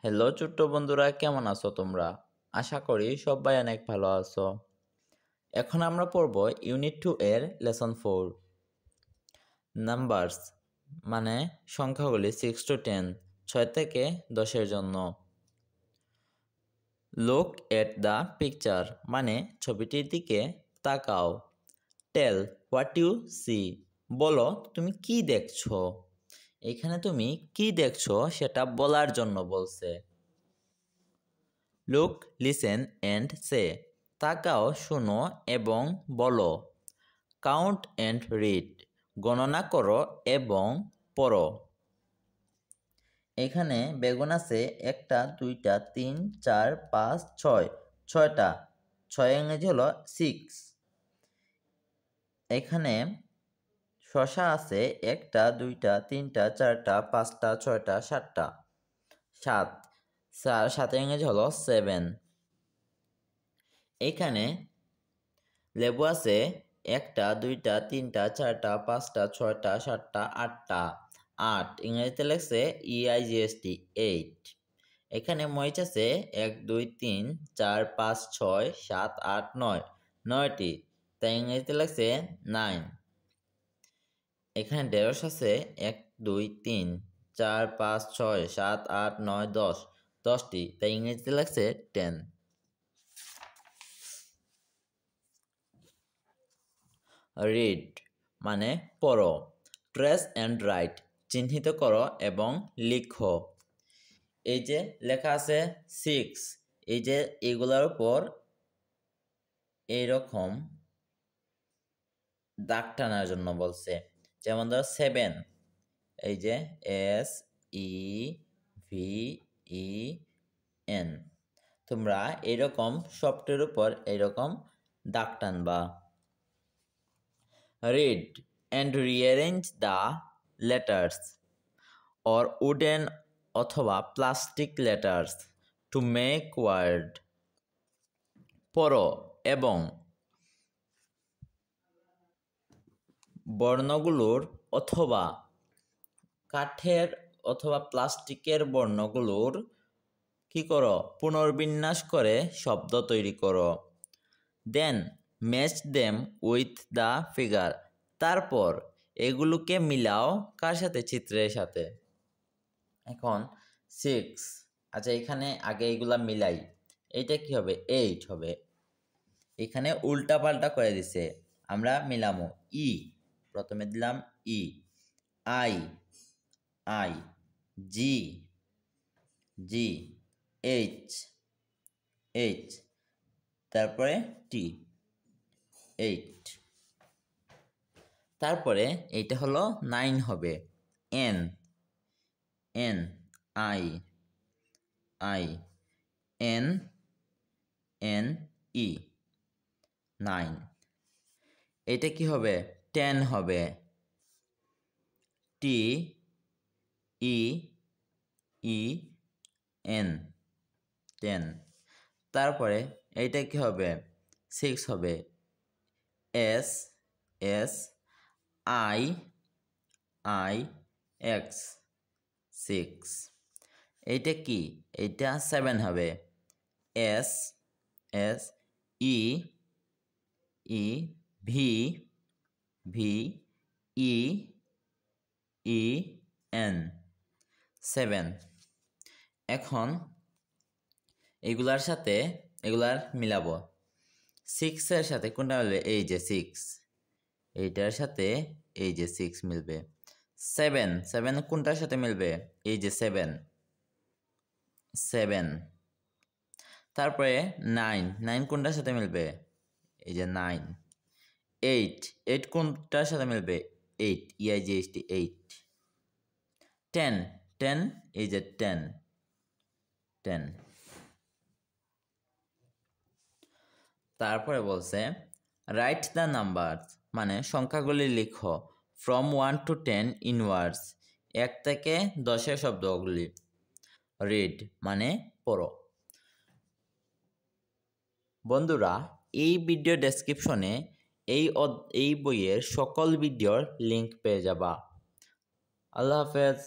Hello ছোট্ট বন্ধুরা, কেমন আছো তোমরা? আশা করি সবাই অনেক ভালো আছো। এখন আমরা পড়ব ইউনিট 2 এর লেসন 4 নাম্বারস মানে সংখ্যাগুলি 6 to 10 6 থেকে 10 এর জন্য। লুক এট দ্য পিকচার মানে ছবিটির দিকে তাকাও। টেল হোয়াট ইউ সি বলো তুমি কি দেখছো। এখানে তুমি কি দেখছো সেটা বলার জন্য বলছে। লুক, লিসেন অ্যান্ড সে তাকাও, শোনো এবং বলো। কাউন্ট অ্যান্ড রিড গণনা করো এবং পড়ো। এখানে বেগুন আছে 1টা 2টা 3 4 5 6 6টা 6 ইংরেজি হলো 6। এখানে শসা আছে 1টা 2টা 3টা 4টা 5টা 6টা 7টা 7 7 ইংরেজি হলো 7। এখানে লেবু আছে 1টা 2টা 3টা 4টা 5টা 6টা 7টা 8টা 8 ইংরেজিতে লেখছে EIGHT 8। এখানে মরিচ আছে 1 2 3 4 5 6 7 8 9 9টি, তাই ইংরেজিতে লেখছে 9। এখানে ঢেঁড়স আছে 1 2 3 4 5 6 7 8 9 10 10টি, তাই ইংরেজিতে লেখছে 10। রিড মানে পড়ো। ট্রেস অ্যান্ড রাইট চিহ্নিত করো এবং লিখো। এই যে লেখা আছে 6, এই যে এগুলোর উপর এইরকম দাগ টানার জন্য বলছে। যেমন ধরো 7, এই যে SEVEN, তোমরা এইরকম সবটির উপর এইরকম দাগ টানবা। Read and rearrange the letters or wooden অথবা plastic letters to make word. পড়ো এবং বর্ণগুলোর অথবা কাঠের অথবা প্লাস্টিকের বর্ণগুলোর কি করো পুনর্বিন্যাস করে শব্দ তৈরি করো। Then match them with the figure তারপর এগুলোকে মিলাও কার সাথে? চিত্রের সাথে। এখন 6, আচ্ছা এখানে আগে এগুলা মিলাই, এইটা কি হবে? 8 হবে। এখানে উল্টা পাল্টা করে দিছে, আমরা মিলামো। প্রথমে দিলাম আই জি এইচ তারপরে টি 8। তারপরে এইটা হলো 9 হবে। N I N E 9। এটা কি হবে? 10 হবে। টি ই এন 10। তারপরে এইটা কি হবে? 6 হবে। S I x 6। এইটা কি? এইটা 7 হবে। S E V E N 7। এখন এগুলার সাথে এগুলার মিলাবো। 6 এর সাথে কোনটা মিলবে? এই যে 6, এইটার সাথে এই যে 6 মিলবে। 7 কোনটার সাথে মিলবে? এই যে 7। তারপরে 9 কোনটার সাথে মিলবে? এই যে 9। 8 কোনটার সাথে মিলবে? 8 EIGHT 8। 10 এই যে 10। তারপরে বলছে রাইট দ্য নাম্বারস মানে সংখ্যাগুলি লিখো ফ্রম 1 to 10 ইন ওয়ার্ডস 1 থেকে 10-এর শব্দগুলি। রিড মানে পড়ো। বন্ধুরা, এই ভিডিও ডেসক্রিপশনে এই বইয়ের সকল ভিডিওর লিঙ্ক পেয়ে যাবা। আল্লাহ হাফেজ।